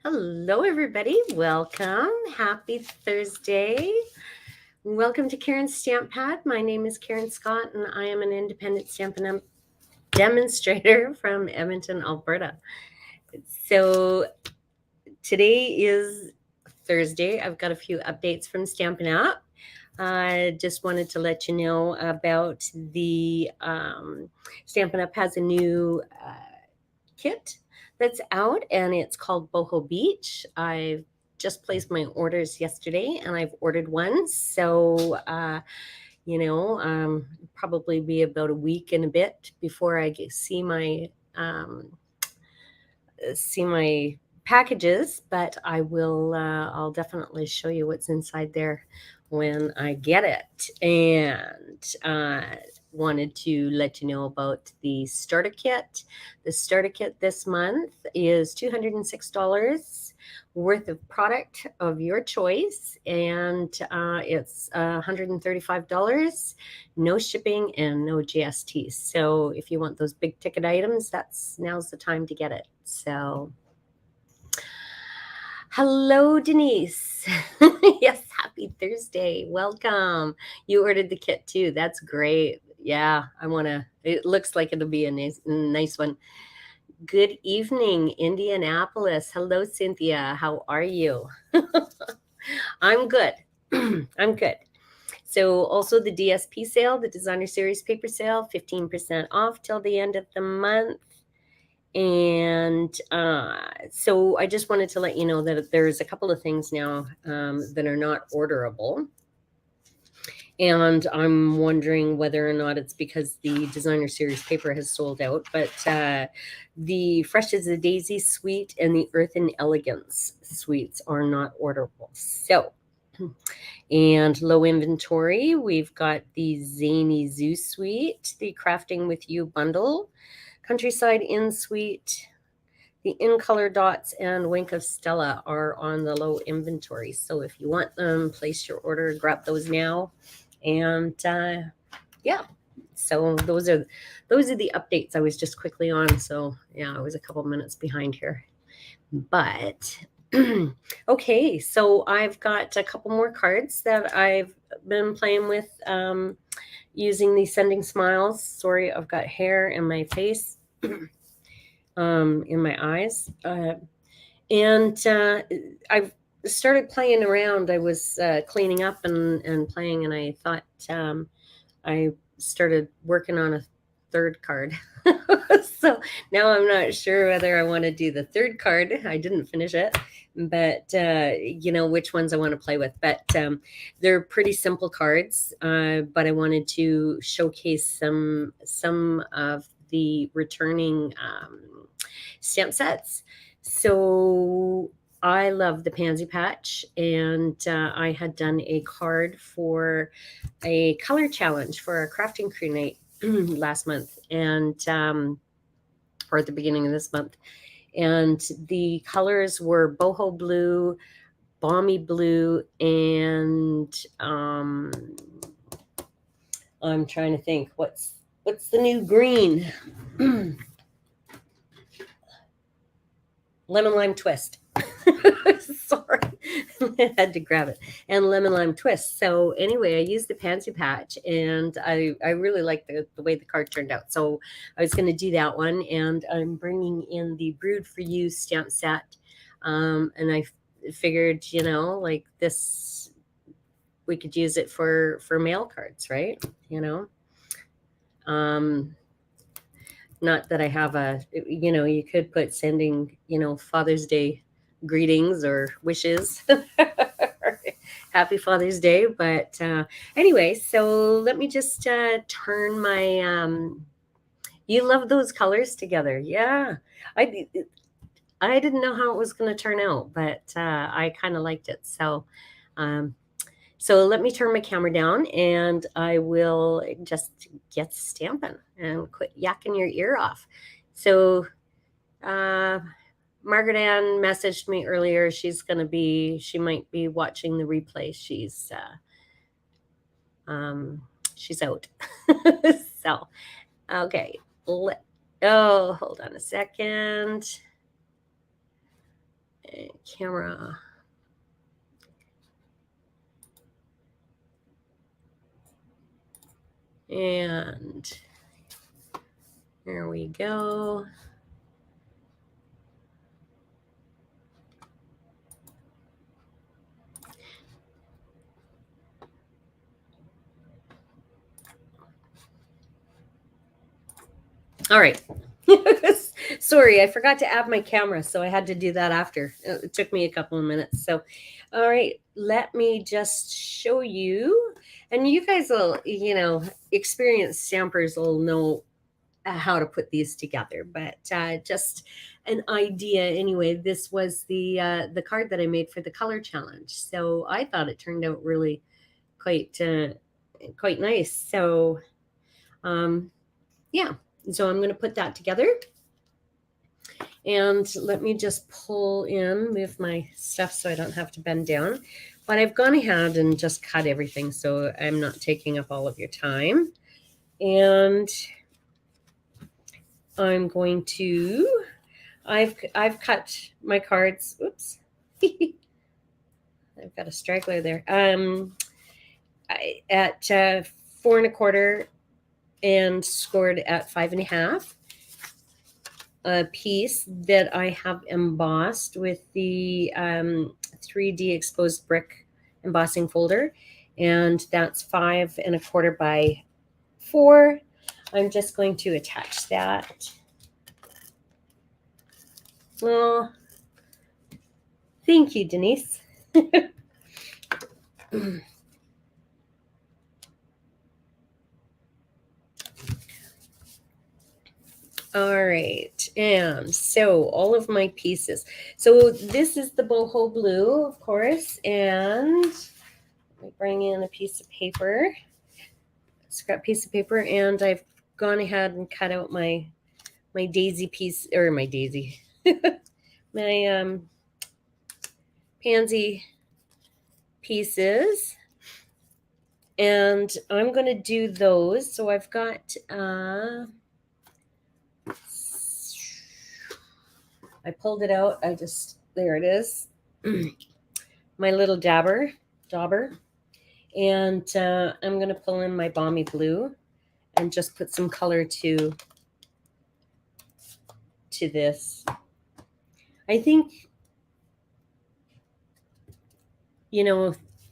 Hello, everybody. Welcome. Happy Thursday. Welcome to Karen's Stamp Pad. My name is Karen Scott, and I am an independent Stampin' Up! Demonstrator from Edmonton, Alberta. So today is Thursday. I've got a few updates from Stampin' Up! I just wanted to let you know about the Stampin' Up! Has a new kit that's out, and it's called Boho Beach. I've just placed my orders yesterday, and I've ordered one. So, probably be about a week and a bit before I see my packages, but I'll definitely show you what's inside there when I get it. And wanted to let you know about the starter kit. The starter kit this month is $206 worth of product of your choice, and it's $135, no shipping and no GST. So if you want those big ticket items, now's the time to get it. So hello, Denise. Yes, happy Thursday. Welcome. You ordered the kit too. That's great. Yeah, it looks like it'll be a nice one. Good evening, Indianapolis. Hello, Cynthia. How are you? I'm good. I'm good. So also the DSP sale, the Designer Series paper sale, 15% off till the end of the month. And so I just wanted to let you know that there's a couple of things now that are not orderable. And I'm wondering whether or not it's because the Designer Series paper has sold out. But the Fresh as a Daisy suite and the Earth and Elegance suites are not orderable. So, and low inventory, we've got the Zany Zoo suite, the Crafting with You bundle, Countryside Inn suite, the In Color Dots, and Wink of Stella are on the low inventory. So if you want them, place your order, grab those now. And yeah, so those are the updates. I was just quickly on, so yeah, I was a couple minutes behind here. But okay, so I've got a couple more cards that I've been playing with using the Sending Smiles. Sorry, I've got hair in my face. In my eyes. And I've started playing around. I was cleaning up and playing, and I thought I started working on a third card. So now I'm not sure whether I want to do the third card. I didn't finish it, but which ones I want to play with. But they're pretty simple cards. But I wanted to showcase some of the returning stamp sets. So I love the Pansy Patch, and I had done a card for a color challenge for a crafting crew night last month, and or at the beginning of this month. And the colors were boho blue, balmy blue, and I'm trying to think what's the new green. Lemon lime twist. Sorry, I had to grab it. And lemon lime twist. So anyway, I used the Pansy Patch, and I really like the way the card turned out. So I was going to do that one, and I'm bringing in the Brood for You stamp set. And I figured, like this, we could use it for mail cards, right? Not that I have you could put sending, Father's Day greetings or wishes. Happy Father's Day. But anyway, so let me just turn my. You love those colors together. Yeah. I, I didn't know how it was going to turn out, but I kind of liked it. Um, so let me turn my camera down, and I will just get stamping and quit yakking your ear off. So Margaret Ann messaged me earlier. She might be watching the replay. She's out. So, okay. Hold on a second. camera. And there we go. All right. Sorry, I forgot to add my camera, so I had to do that after. It took me a couple of minutes. So, all right, let me just show you. And you guys will, experienced stampers will know how to put these together, but just an idea anyway. This was the card that I made for the color challenge, so I thought it turned out really quite nice. So yeah, so I'm going to put that together, and let me just pull in, move my stuff so I don't have to bend down. But I've gone ahead and just cut everything, so I'm not taking up all of your time. And I'm going to, I've cut my cards. Oops. I've got a straggler there. At 4 1/4 and scored at 5 1/2. A piece that I have embossed with the 3D exposed brick embossing folder, and that's 5 1/4 by 4. I'm just going to attach that. Oh, thank you, Denise. All right, and so all of my pieces. So this is the boho blue, of course, and I bring in a piece of paper, scrap piece of paper, and I've gone ahead and cut out my daisy piece, or my daisy, my pansy pieces, and I'm going to do those. So I've got I pulled it out. There it is. My little dauber. And I'm going to pull in my balmy blue and just put some color to this. I think,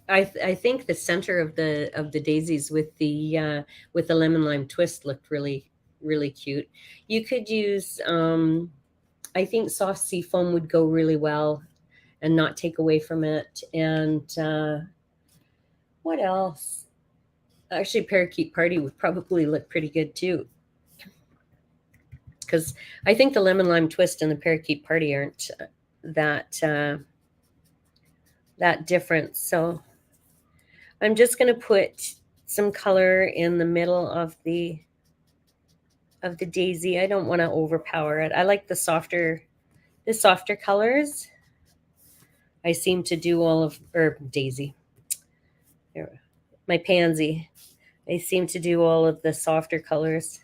I think the center of the daisies with the lemon lime twist looked really, really cute. You could use, I think soft sea foam would go really well and not take away from it. And what else? Actually, Parakeet Party would probably look pretty good too, because I think the lemon lime twist and the Parakeet Party aren't that different. So I'm just going to put some color in the middle of the daisy. I don't want to overpower it. I like the softer colors. I seem to do all of, or daisy, my pansy. I seem to do all of the softer colors.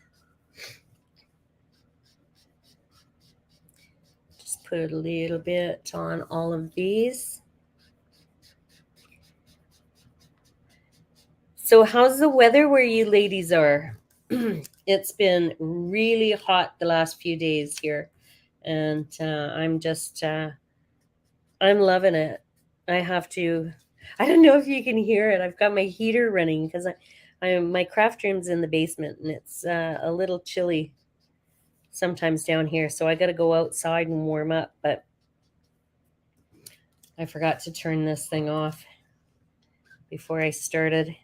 Just put a little bit on all of these. So how's the weather where you ladies are? It's been really hot the last few days here, and I'm just I'm loving it. I don't know if you can hear it. I've got my heater running because my craft room's in the basement, and it's a little chilly sometimes down here, so I got to go outside and warm up. But I forgot to turn this thing off before I started.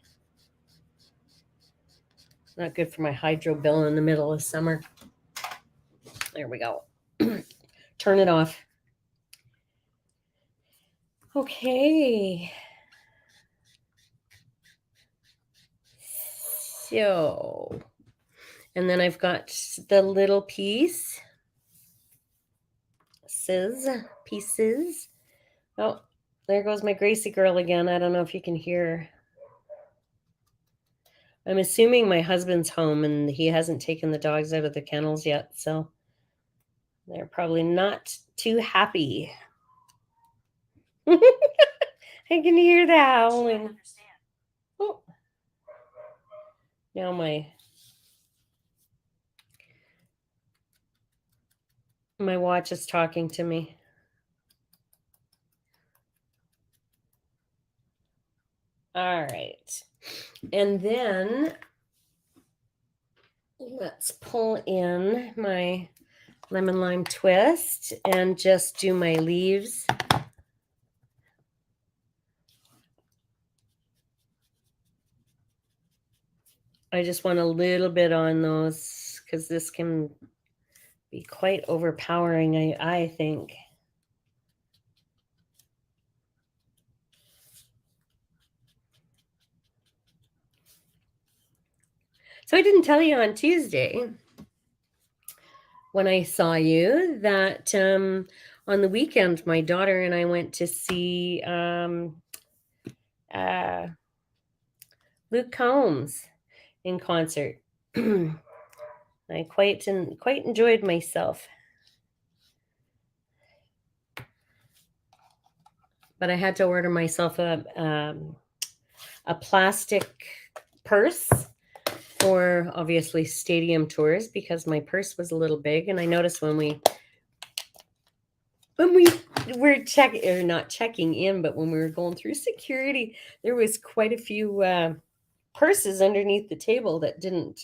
Not good for my hydro bill in the middle of summer. There we go. Turn it off. Okay. So, and then I've got the little pieces. Oh, there goes my Gracie girl again. I don't know if you can hear her. I'm assuming my husband's home and he hasn't taken the dogs out of the kennels yet, so they're probably not too happy. I can hear the howling. Oh, now my watch is talking to me. All right. And then let's pull in my lemon lime twist and just do my leaves. I just want a little bit on those because this can be quite overpowering, I think. So I didn't tell you on Tuesday when I saw you that on the weekend, my daughter and I went to see uh, Luke Combs in concert. I quite enjoyed myself, but I had to order myself a plastic purse for obviously stadium tours because my purse was a little big, and I noticed when we were checking, or not checking in, but when we were going through security, there was quite a few purses underneath the table that didn't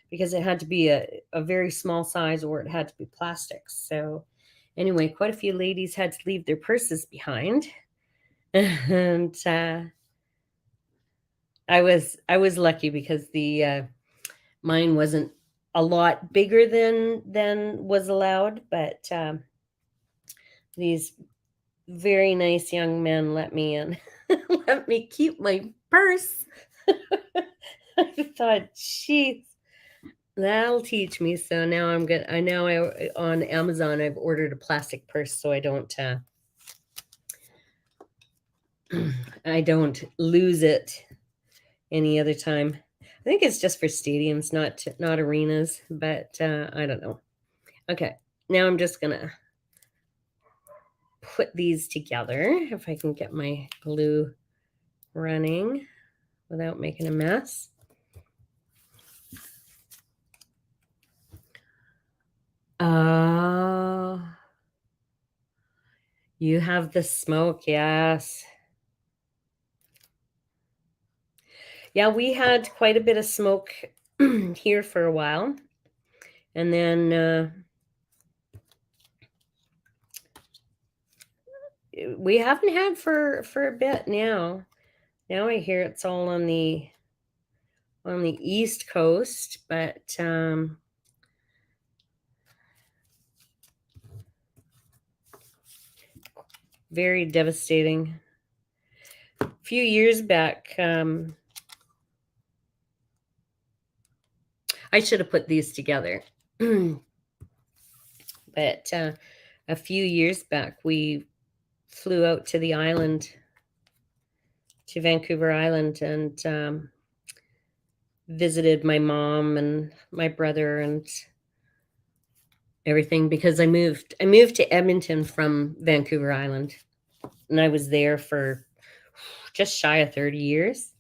because it had to be a very small size or it had to be plastic. So anyway, quite a few ladies had to leave their purses behind. And I was lucky because the mine wasn't a lot bigger than was allowed, but these very nice young men let me in. Let me keep my purse. I thought, geez, that'll teach me. So now I'm good. I on Amazon I've ordered a plastic purse so I don't I don't lose it any other time. I think it's just for stadiums, not arenas, but I don't know. Okay, now I'm just gonna put these together if I can get my glue running without making a mess. Oh, you have the smoke, yes. Yeah, we had quite a bit of smoke here for a while. And then we haven't had for a bit now. Now I hear it's all on the East Coast, but very devastating. A few years back, I should have put these together. But a few years back, we flew out to the island, to Vancouver Island, and visited my mom and my brother and everything because I moved to Edmonton from Vancouver Island, and I was there for just shy of 30 years.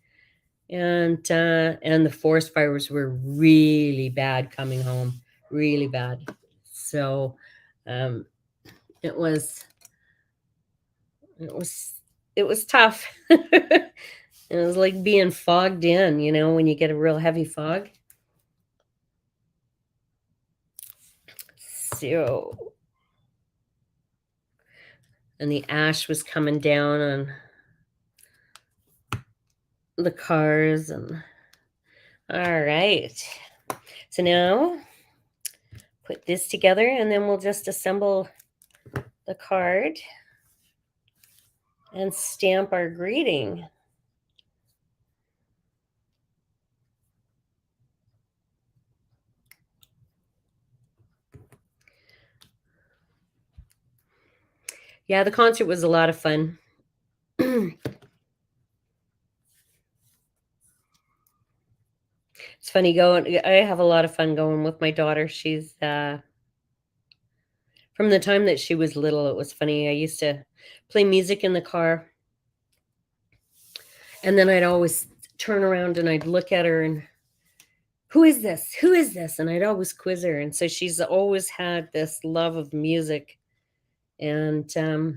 And the forest fires were really bad coming home, really bad. So it was tough. It was like being fogged in, when you get a real heavy fog. So, and the ash was coming down on the cars. And all right, so now put this together and then we'll just assemble the card and stamp our greeting. Yeah, the concert was a lot of fun. It's funny going. I have a lot of fun going with my daughter. She's From the time that she was little, it was funny. I used to play music in the car, and then I'd always turn around and I'd look at her and, who is this? Who is this? And I'd always quiz her. And so she's always had this love of music. And so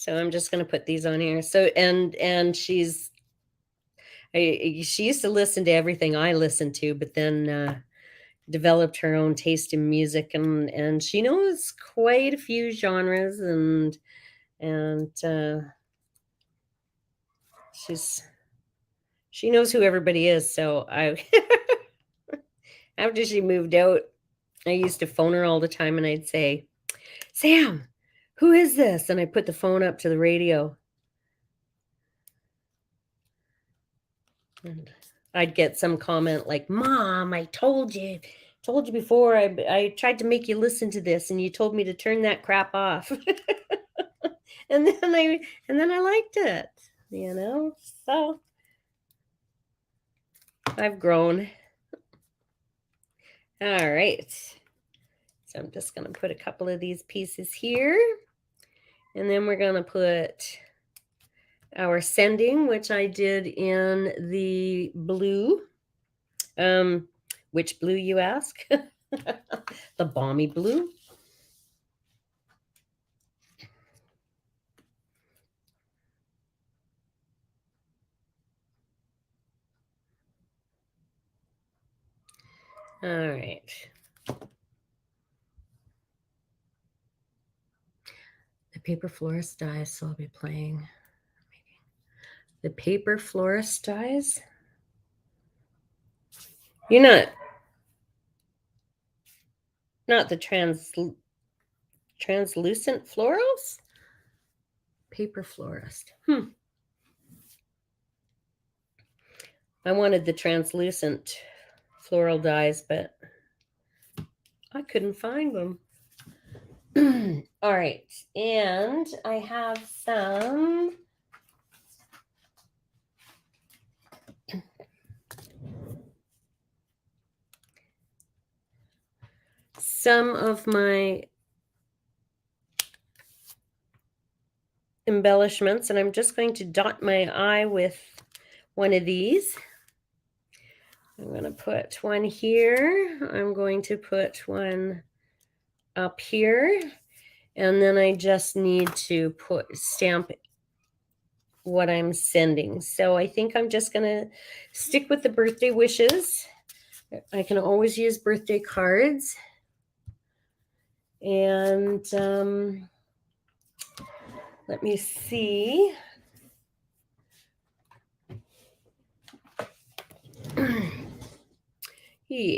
I'm just going to put these on here. So, and she used to listen to everything I listened to, but then developed her own taste in music, and she knows quite a few genres, and she knows who everybody is. So I after she moved out, I used to phone her all the time, and I'd say, Sam, who is this? And I put the phone up to the radio, and I'd get some comment like, Mom, I told you before, I tried to make you listen to this and you told me to turn that crap off. and then I liked it, so I've grown. All right, so I'm just going to put a couple of these pieces here, and then we're going to put our sending, which I did in the blue. Which blue, you ask? The balmy blue. All right. The paper florist dies, so I'll be playing the paper florist dies. You're not the translucent florals? Paper florist. I wanted the translucent floral dies, but I couldn't find them. All right, and I have some of my embellishments, and I'm just going to dot my eye with one of these. I'm going to put one here. I'm going to put one up here, and then I just need to stamp what I'm sending. So I think I'm just going to stick with the birthday wishes. I can always use birthday cards. And let me see. Yeah.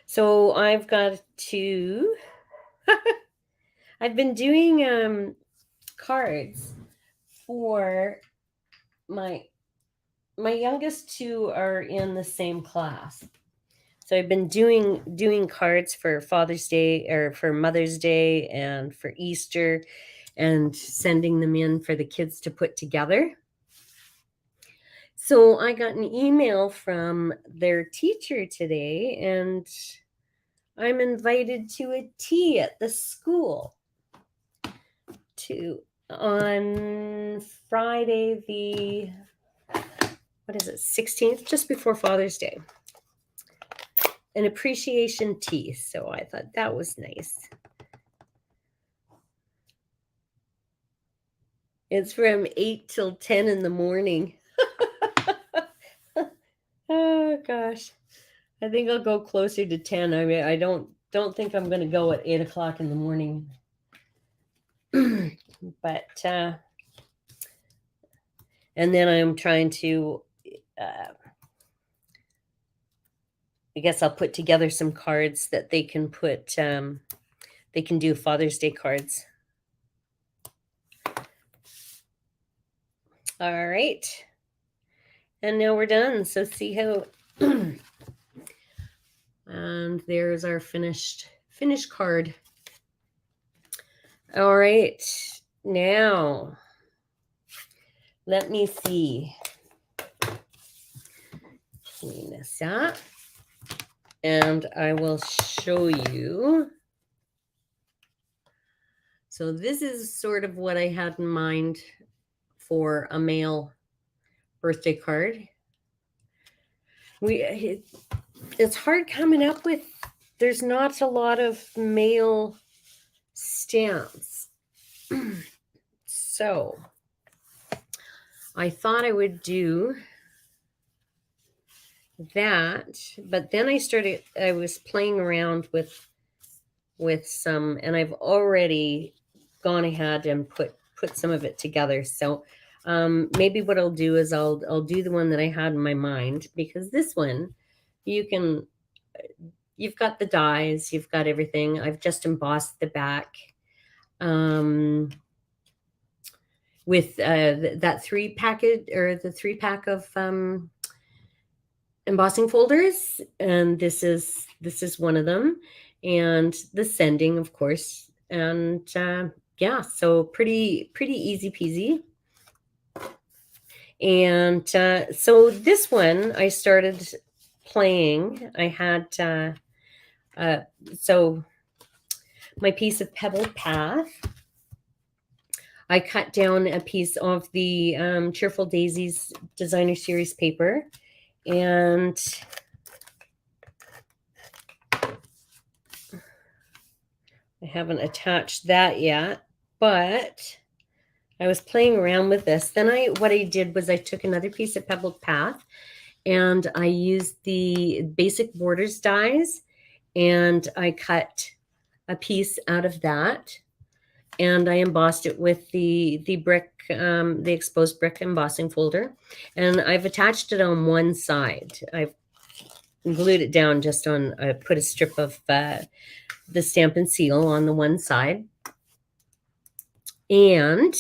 So I've got to, I've been doing cards for my youngest two are in the same class. So I've been doing cards for Father's Day or for Mother's Day and for Easter, and sending them in for the kids to put together. So I got an email from their teacher today, and I'm invited to a tea at the school on Friday the 16th, just before Father's Day. An appreciation tea. So I thought that was nice. It's from 8 till 10 in the morning. Oh gosh, I think I'll go closer to 10. I mean, I don't think I'm going to go at 8 o'clock in the morning. But and then I'm trying to I guess I'll put together some cards that they can put they can do Father's Day cards. All right, and now we're done. So see how and there's our finished card. All right, now let me see. Clean this up. And I will show you. So this is sort of what I had in mind for a male birthday card. It's hard coming up with, there's not a lot of male stamps. So I thought I would do that, but then I was playing around with some, and I've already gone ahead and put some of it together. So maybe what I'll do is I'll do the one that I had in my mind, because this one you've got the dies, you've got everything. I've just embossed the back with that 3-pack or the 3-pack of embossing folders, and this is one of them, and the sending, of course, and yeah, so pretty easy peasy. And so this one I started playing. I had so my piece of pebbled path, I cut down a piece of the Cheerful Daisies Designer Series paper, and I haven't attached that yet, but I was playing around with this. Then what I did was I took another piece of pebbled path, and I used the basic borders dies, and I cut a piece out of that, and I embossed it with the brick, the exposed brick embossing folder, and I've attached it on one side. I've glued it down just on, I put a strip of the Stampin' Seal on the one side, and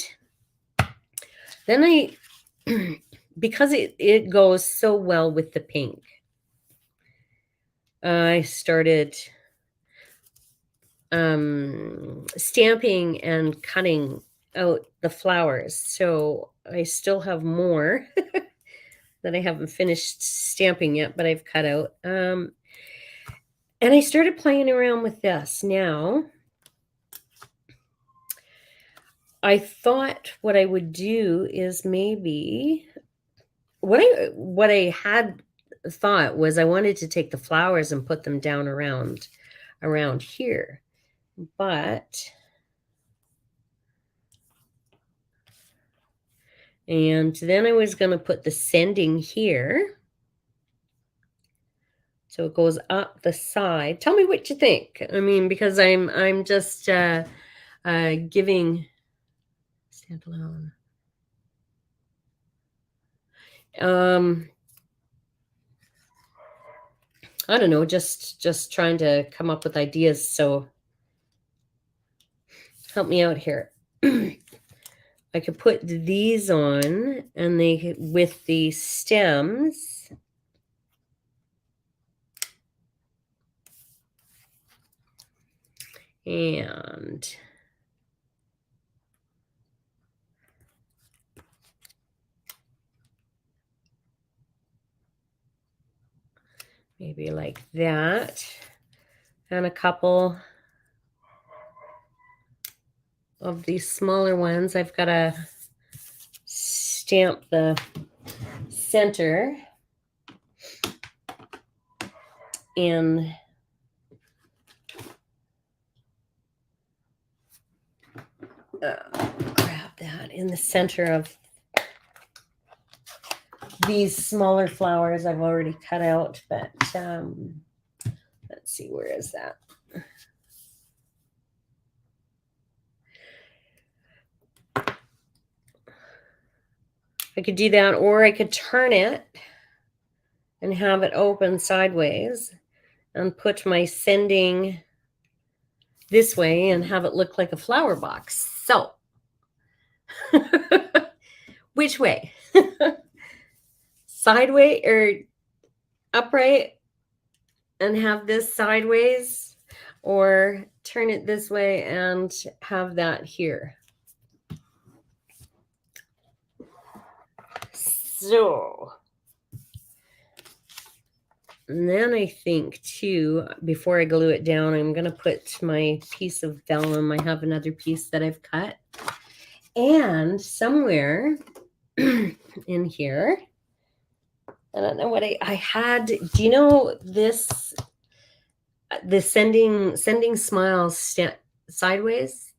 then I, because it goes so well with the pink, I started stamping and cutting out the flowers. So I still have more that I haven't finished stamping yet, but I've cut out. And I started playing around with this. Now, I thought what I would do is maybe what I had thought was I wanted to take the flowers and put them down around here, but and then I was going to put the sending here, so it goes up the side. Tell me what you think. I mean, because I'm just giving standalone. I don't know, just trying to come up with ideas. So help me out here. I could put these on, and they with the stems. And maybe like that, and a couple of these smaller ones. I've got to stamp the center in grab that in the center of these smaller flowers I've already cut out, but let's see, where is that? I could do that, or I could turn it and have it open sideways and put my sending this way and have it look like a flower box. So, which way? Sideways or upright and have this sideways, or turn it this way and have that here? So, and then I think too, before I glue it down, I'm going to put my piece of vellum. I have another piece that I've cut. And somewhere in here, I don't know what I had. Do you know this, the sending smiles sideways?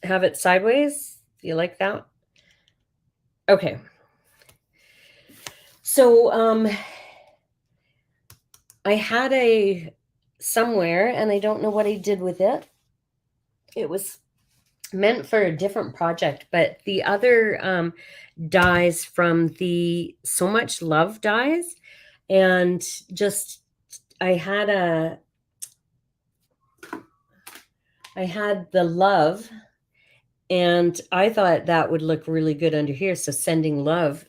Have it sideways? Do you like that? Okay. So, I had a somewhere, and I don't know what I did with it. It was meant for a different project, but the other dies from the So Much Love dies, and just I had the love, and I thought that would look really good under here. So sending love,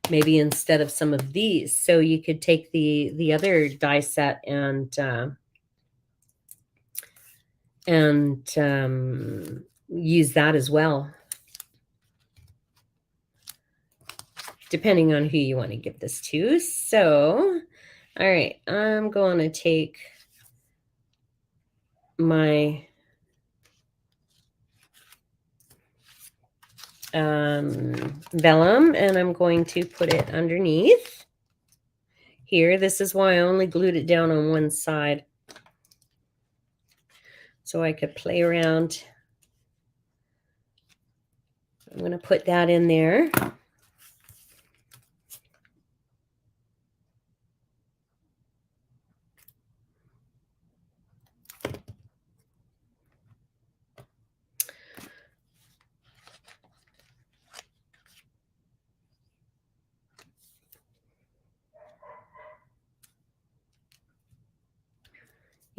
maybe instead of some of these. So you could take the other die set and use that as well, depending on who you want to give this to. So, all right, I'm going to take my vellum, and I'm going to put it underneath here. This is why I only glued it down on one side, so I could play around. I'm going to put that in there.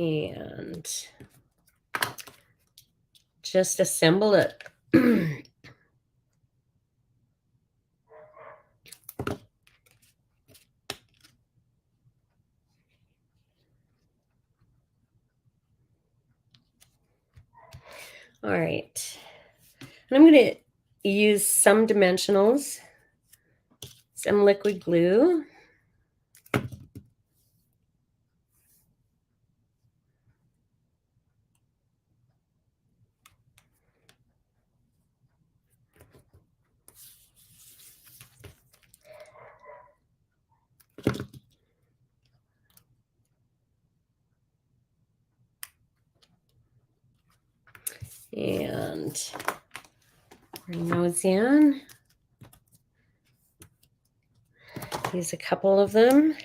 And just assemble it. All right. And I'm going to use some dimensionals, some liquid glue. And bring those in. Use a couple of them.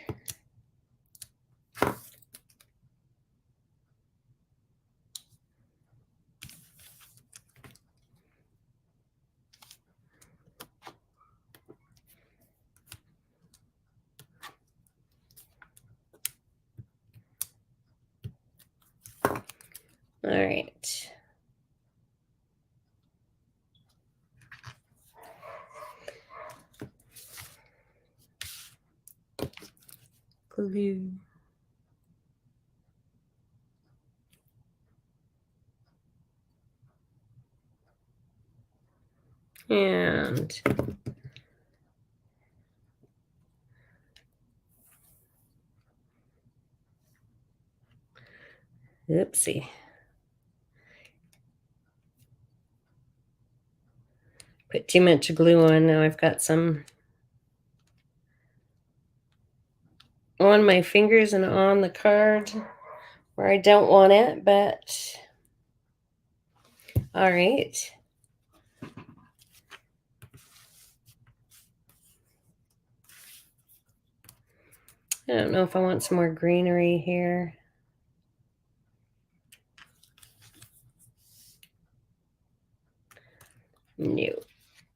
All right. Glue. And oopsie. Put too much glue on. Now I've got some on my fingers and on the card where I don't want it, but all right. I don't know if I want some more greenery here. No.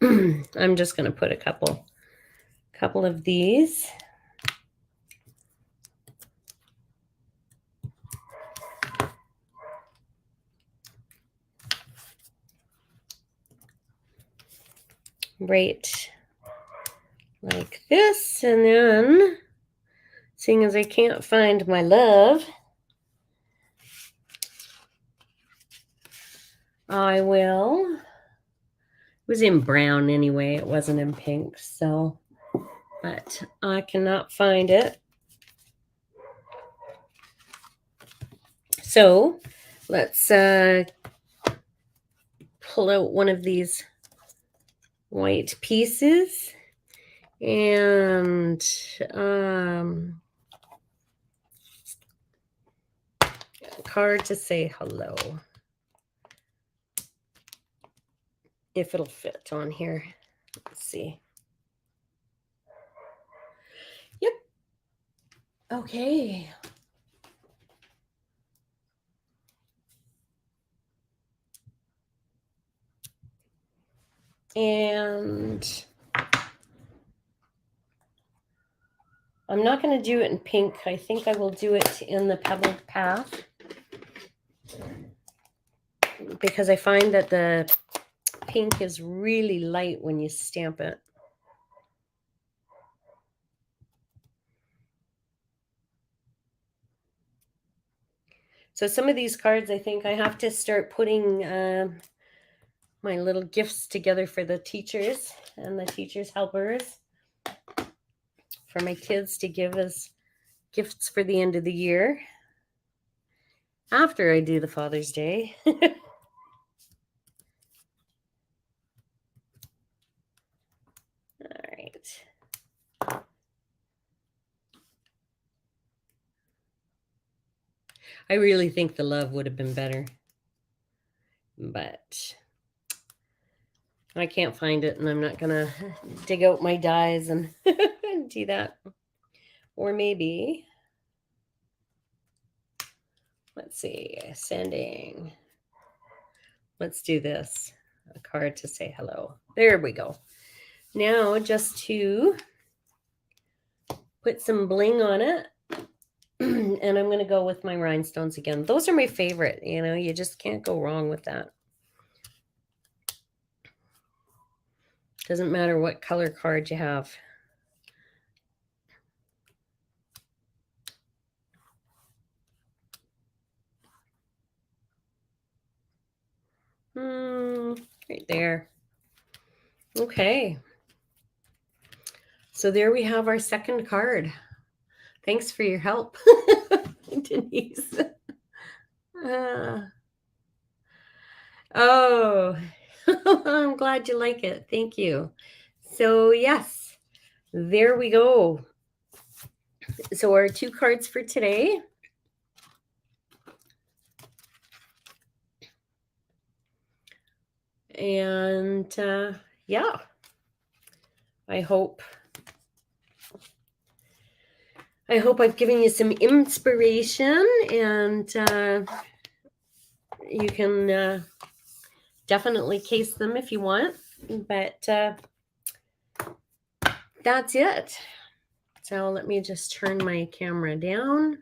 I'm just going to put a couple of these. Right like this, and then seeing as I can't find my love, I will was in brown anyway. It wasn't in pink. So, but I cannot find it. So let's pull out one of these white pieces and card to say hello. If it'll fit on here. Let's see. Yep. Okay. And I'm not going to do it in pink. I think I will do it in the pebbled path, because I find that the pink is really light when you stamp it. So some of these cards, I think I have to start putting my little gifts together for the teachers and the teachers' helpers, for my kids to give as gifts for the end of the year after I do the Father's Day. All right. I really think the love would have been better, but I can't find it, and I'm not gonna dig out my dies and do that. Or maybe, let's see, sending. Let's do this. A card to say hello. There we go. Now just to put some bling on it. And I'm going to go with my rhinestones again. Those are my favorite. You know, you just can't go wrong with that. Doesn't matter what color card you have. Right there. Okay. So there we have our second card. Thanks for your help, Denise. Oh, I'm glad you like it. Thank you. So yes, there we go. So our 2 cards for today. And yeah, I hope I've given you some inspiration, and you can definitely case them if you want. But that's it. So let me just turn my camera down.